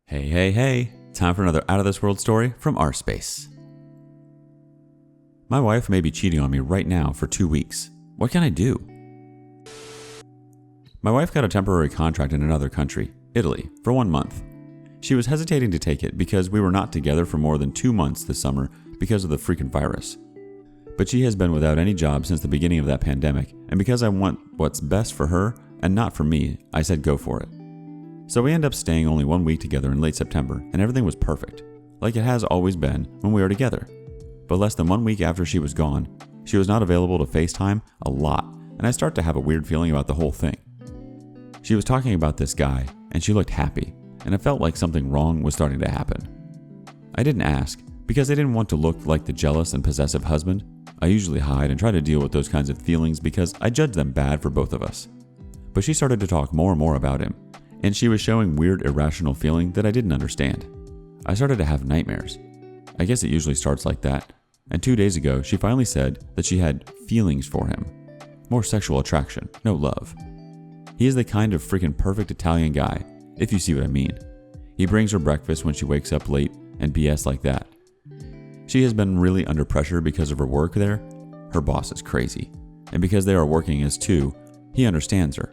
Hey, hey, hey, time for another Out of This World story from our space. My wife may be cheating on me right now for 2 weeks. What can I do? My wife got a temporary contract in another country, Italy, for 1 month. She was hesitating to take it because we were not together for more than 2 months this summer because of the freaking virus. But she has been without any job since the beginning of that pandemic, and because I want what's best for her and not for me, I said go for it. So we ended up staying only 1 week together in late September, and everything was perfect, like it has always been when we were together. But less than 1 week after she was gone, she was not available to FaceTime a lot, and I start to have a weird feeling about the whole thing. She was talking about this guy, and she looked happy, and it felt like something wrong was starting to happen. I didn't ask, because I didn't want to look like the jealous and possessive husband. I usually hide and try to deal with those kinds of feelings because I judge them bad for both of us. But she started to talk more and more about him, and she was showing weird irrational feeling that I didn't understand. I started to have nightmares. I guess it usually starts like that. And 2 days ago, she finally said that she had feelings for him. More sexual attraction, no love. He is the kind of freaking perfect Italian guy, if you see what I mean. He brings her breakfast when she wakes up late and BS like that. She has been really under pressure because of her work there. Her boss is crazy. And because they are working as two, he understands her.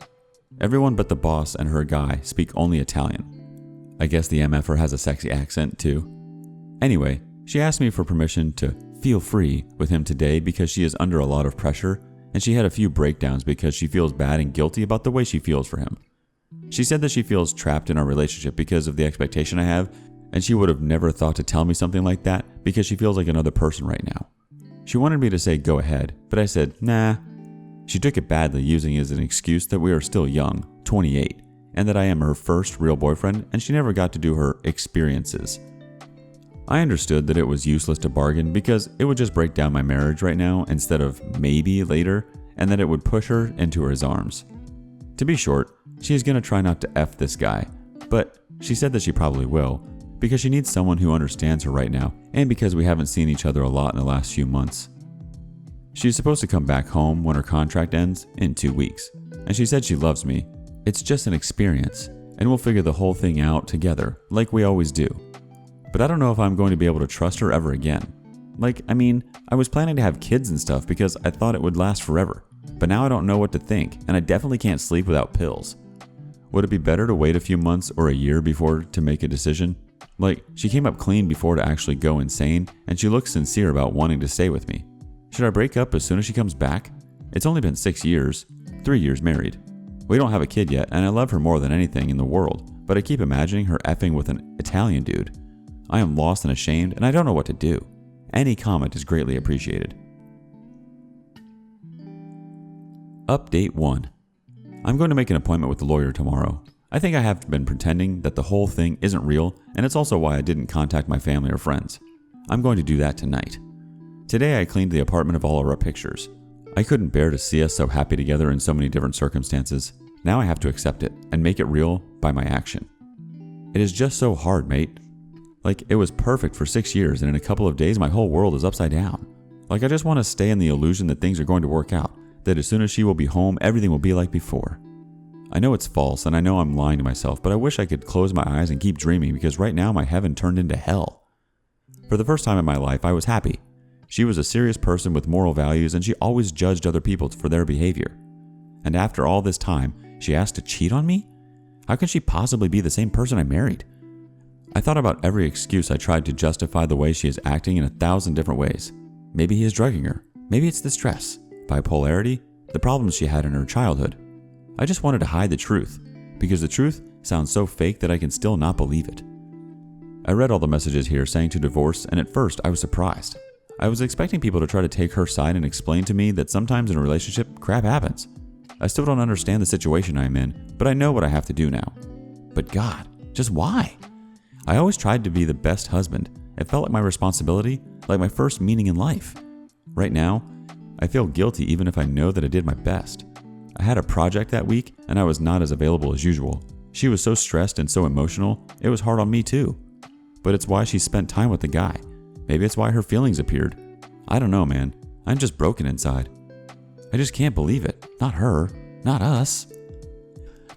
Everyone but the boss and her guy speak only Italian. I guess the MFer has a sexy accent too. Anyway, she asked me for permission to feel free with him today because she is under a lot of pressure, and she had a few breakdowns because she feels bad and guilty about the way she feels for him. She said that she feels trapped in our relationship because of the expectation I have, and she would have never thought to tell me something like that because she feels like another person right now. She wanted me to say go ahead, but I said nah. She took it badly, using it as an excuse that we are still young, 28, and that I am her first real boyfriend and she never got to do her experiences. I understood that it was useless to bargain because it would just break down my marriage right now instead of maybe later, and that it would push her into his arms. To be short, she is going to try not to F this guy, but she said that she probably will because she needs someone who understands her right now and because we haven't seen each other a lot in the last few months. She's supposed to come back home when her contract ends in 2 weeks, and she said she loves me. It's just an experience, and we'll figure the whole thing out together, like we always do. But I don't know if I'm going to be able to trust her ever again. I was planning to have kids and stuff because I thought it would last forever, but now I don't know what to think, and I definitely can't sleep without pills. Would it be better to wait a few months or a year before to make a decision? She came up clean before to actually go insane, and she looks sincere about wanting to stay with me. Should I break up as soon as she comes back? It's only been 6 years, 3 years married. We don't have a kid yet, and I love her more than anything in the world, but I keep imagining her effing with an Italian dude. I am lost and ashamed, and I don't know what to do. Any comment is greatly appreciated. Update 1. I'm going to make an appointment with the lawyer tomorrow. I think I have been pretending that the whole thing isn't real, and it's also why I didn't contact my family or friends. I'm going to do that tonight. Today I cleaned the apartment of all of our pictures. I couldn't bear to see us so happy together in so many different circumstances. Now I have to accept it and make it real by my action. It is just so hard, mate. It was perfect for 6 years, and in a couple of days my whole world is upside down. I just want to stay in the illusion that things are going to work out, that as soon as she will be home, everything will be like before. I know it's false, and I know I'm lying to myself, but I wish I could close my eyes and keep dreaming because right now my heaven turned into hell. For the first time in my life, I was happy. She was a serious person with moral values, and she always judged other people for their behavior. And after all this time, she asked to cheat on me? How can she possibly be the same person I married? I thought about every excuse I tried to justify the way she is acting in 1,000 different ways. Maybe he is drugging her. Maybe it's the stress, bipolarity, the problems she had in her childhood. I just wanted to hide the truth, because the truth sounds so fake that I can still not believe it. I read all the messages here saying to divorce, and at first I was surprised. I was expecting people to try to take her side and explain to me that sometimes in a relationship, crap happens. I still don't understand the situation I'm in, but I know what I have to do now. But God, just why? I always tried to be the best husband. It felt like my responsibility, like my first meaning in life. Right now, I feel guilty even if I know that I did my best. I had a project that week, and I was not as available as usual. She was so stressed and so emotional, it was hard on me too. But it's why she spent time with the guy. Maybe it's why her feelings appeared. I don't know, man. I'm just broken inside. I just can't believe it. Not her. Not us.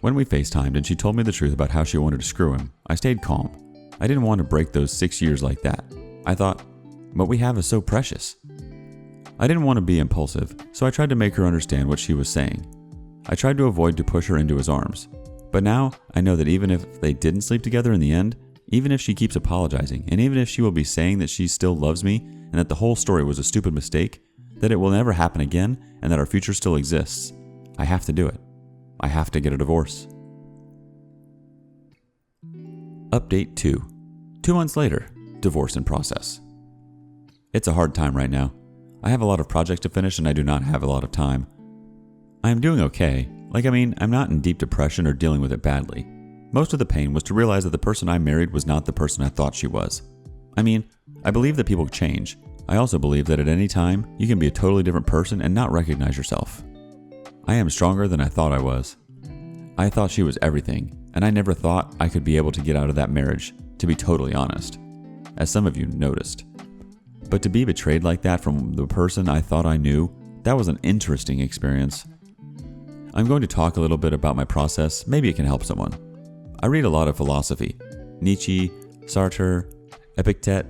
When we FaceTimed and she told me the truth about how she wanted to screw him, I stayed calm. I didn't want to break those 6 years like that. I thought, what we have is so precious. I didn't want to be impulsive, so I tried to make her understand what she was saying. I tried to avoid to push her into his arms. But now, I know that even if they didn't sleep together in the end, even if she keeps apologizing, and even if she will be saying that she still loves me, and that the whole story was a stupid mistake, that it will never happen again, and that our future still exists, I have to do it. I have to get a divorce. Update 2. 2 months later, divorce in process. It's a hard time right now. I have a lot of projects to finish and I do not have a lot of time. I am doing okay. I'm not in deep depression or dealing with it badly. Most of the pain was to realize that the person I married was not the person I thought she was. I believe that people change. I also believe that at any time, you can be a totally different person and not recognize yourself. I am stronger than I thought I was. I thought she was everything, and I never thought I could be able to get out of that marriage, to be totally honest, as some of you noticed. But to be betrayed like that from the person I thought I knew, that was an interesting experience. I'm going to talk a little bit about my process, maybe it can help someone. I read a lot of philosophy, Nietzsche, Sartre, Epictet,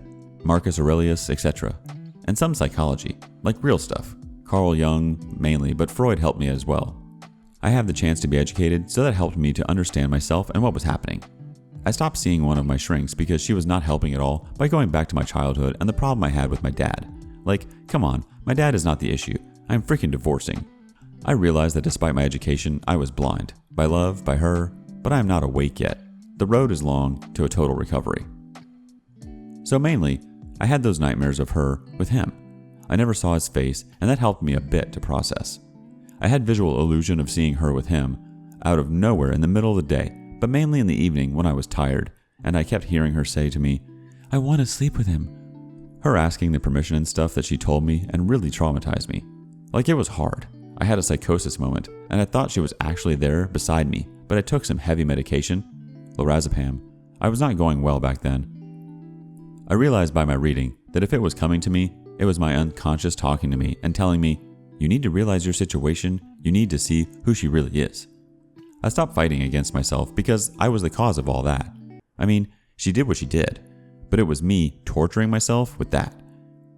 Marcus Aurelius, etc. And some psychology, like real stuff, Carl Jung mainly, but Freud helped me as well. I have the chance to be educated, so that helped me to understand myself and what was happening. I stopped seeing one of my shrinks because she was not helping at all by going back to my childhood and the problem I had with my dad. Come on, my dad is not the issue. I'm freaking divorcing. I realized that despite my education, I was blind. By love, by her, but I am not awake yet. The road is long to a total recovery. So mainly, I had those nightmares of her with him. I never saw his face, and that helped me a bit to process. I had visual illusion of seeing her with him, out of nowhere in the middle of the day, but mainly in the evening when I was tired, and I kept hearing her say to me, "I want to sleep with him." Her asking the permission and stuff that she told me and really traumatized me. It was hard. I had a psychosis moment, and I thought she was actually there beside me, but I took some heavy medication, lorazepam. I was not going well back then. I realized by my reading that if it was coming to me, it was my unconscious talking to me and telling me, "You need to realize your situation, you need to see who she really is." I stopped fighting against myself because I was the cause of all that. She did what she did, but it was me torturing myself with that.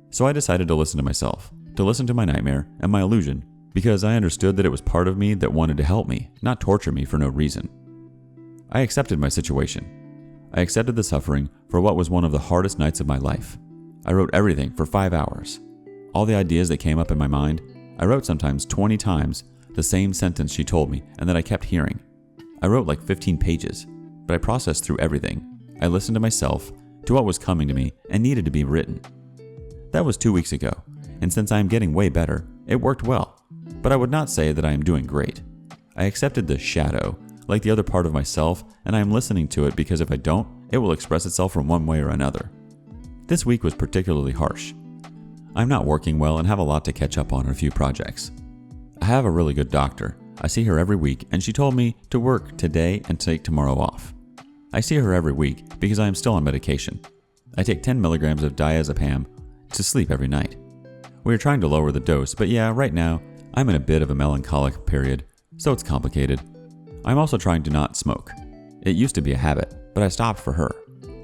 So I decided to listen to myself, to listen to my nightmare and my illusion, because I understood that it was part of me that wanted to help me, not torture me for no reason. I accepted my situation. I accepted the suffering for what was one of the hardest nights of my life. I wrote everything for 5 hours. All the ideas that came up in my mind, I wrote sometimes 20 times the same sentence she told me and that I kept hearing. I wrote 15 pages, but I processed through everything. I listened to myself, to what was coming to me and needed to be written. That was 2 weeks ago, and since I am getting way better, it worked well. But I would not say that I am doing great. I accepted the shadow, like the other part of myself, and I am listening to it because if I don't, it will express itself from one way or another. This week was particularly harsh. I'm not working well and have a lot to catch up on a few projects. I have a really good doctor. I see her every week, and she told me to work today and take tomorrow off. I see her every week because I am still on medication. I take 10 milligrams of diazepam to sleep every night. We are trying to lower the dose, but right now, I'm in a bit of a melancholic period, so it's complicated. I'm also trying to not smoke. It used to be a habit, but I stopped for her.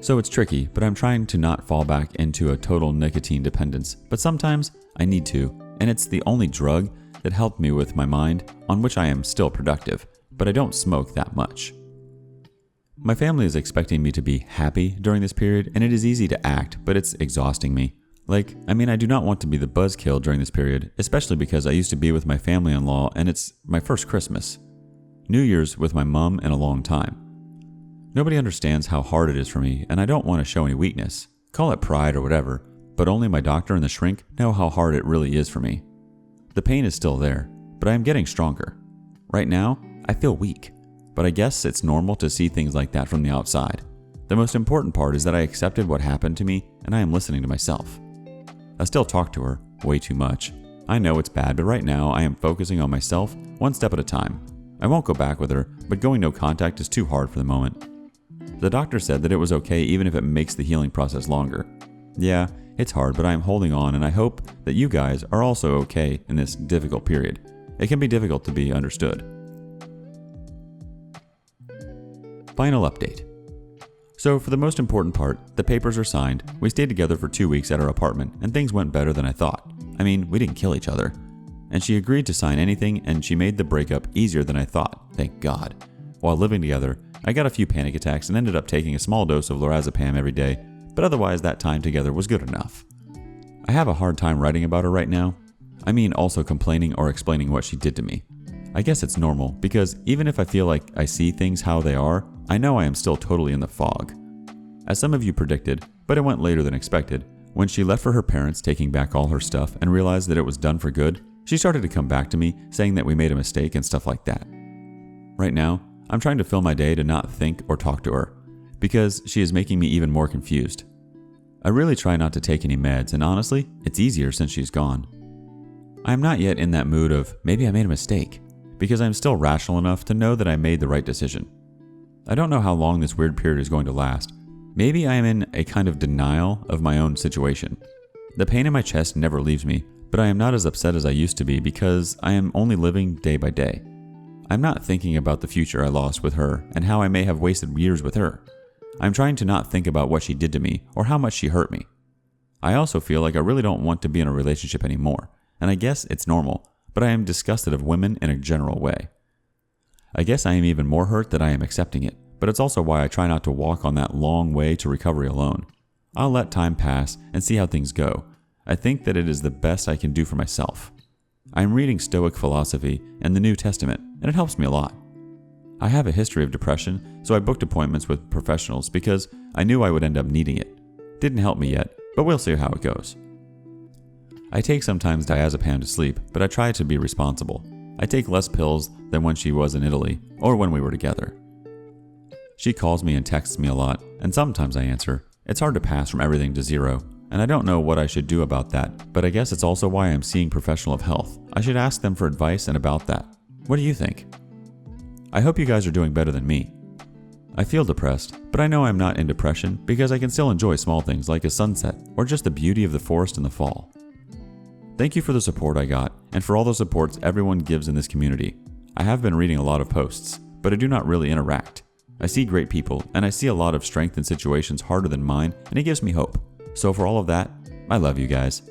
So it's tricky, but I'm trying to not fall back into a total nicotine dependence, but sometimes I need to, and it's the only drug that helped me with my mind, on which I am still productive, but I don't smoke that much. My family is expecting me to be happy during this period, and it is easy to act, but it's exhausting me. I do not want to be the buzzkill during this period, especially because I used to be with my family-in-law and it's my first Christmas. New Year's with my mom in a long time. Nobody understands how hard it is for me, and I don't want to show any weakness. Call it pride or whatever, but only my doctor and the shrink know how hard it really is for me. The pain is still there, but I am getting stronger. Right now, I feel weak, but I guess it's normal to see things like that from the outside. The most important part is that I accepted what happened to me, and I am listening to myself. I still talk to her, way too much. I know it's bad, but right now I am focusing on myself one step at a time. I won't go back with her, but going no contact is too hard for the moment. The doctor said that it was okay even if it makes the healing process longer. Yeah, it's hard, but I am holding on and I hope that you guys are also okay in this difficult period. It can be difficult to be understood. Final update. So for the most important part, the papers are signed, we stayed together for 2 weeks at our apartment, and things went better than I thought. I mean, we didn't kill each other. And she agreed to sign anything, and she made the breakup easier than I thought, thank God. While living together, I got a few panic attacks and ended up taking a small dose of lorazepam every day, but otherwise that time together was good enough. I have a hard time writing about her right now. I mean also complaining or explaining what she did to me. I guess it's normal, because even if I feel like I see things how they are, I know I am still totally in the fog. As some of you predicted, but it went later than expected, when she left for her parents taking back all her stuff and realized that it was done for good, she started to come back to me saying that we made a mistake and stuff like that. Right now, I'm trying to fill my day to not think or talk to her, because she is making me even more confused. I really try not to take any meds, and honestly, it's easier since she's gone. I am not yet in that mood of maybe I made a mistake, because I'm still rational enough to know that I made the right decision. I don't know how long this weird period is going to last. Maybe I am in a kind of denial of my own situation. The pain in my chest never leaves me, but I am not as upset as I used to be because I am only living day by day. I'm not thinking about the future I lost with her and how I may have wasted years with her. I'm trying to not think about what she did to me or how much she hurt me. I also feel like I really don't want to be in a relationship anymore, and I guess it's normal, but I am disgusted of women in a general way. I guess I am even more hurt that I am accepting it, but it's also why I try not to walk on that long way to recovery alone. I'll let time pass and see how things go. I think that it is the best I can do for myself. I am reading Stoic philosophy and the New Testament, and it helps me a lot. I have a history of depression, so I booked appointments with professionals because I knew I would end up needing it. Didn't help me yet, but we'll see how it goes. I take sometimes diazepam to sleep, but I try to be responsible. I take less pills than when she was in Italy, or when we were together. She calls me and texts me a lot, and sometimes I answer. It's hard to pass from everything to zero, and I don't know what I should do about that, but I guess it's also why I'm seeing professional of health. I should ask them for advice and about that. What do you think? I hope you guys are doing better than me. I feel depressed, but I know I'm not in depression because I can still enjoy small things like a sunset or just the beauty of the forest in the fall. Thank you for the support I got and for all the supports everyone gives in this community. I have been reading a lot of posts, but I do not really interact. I see great people and I see a lot of strength in situations harder than mine, and it gives me hope. So for all of that, I love you guys.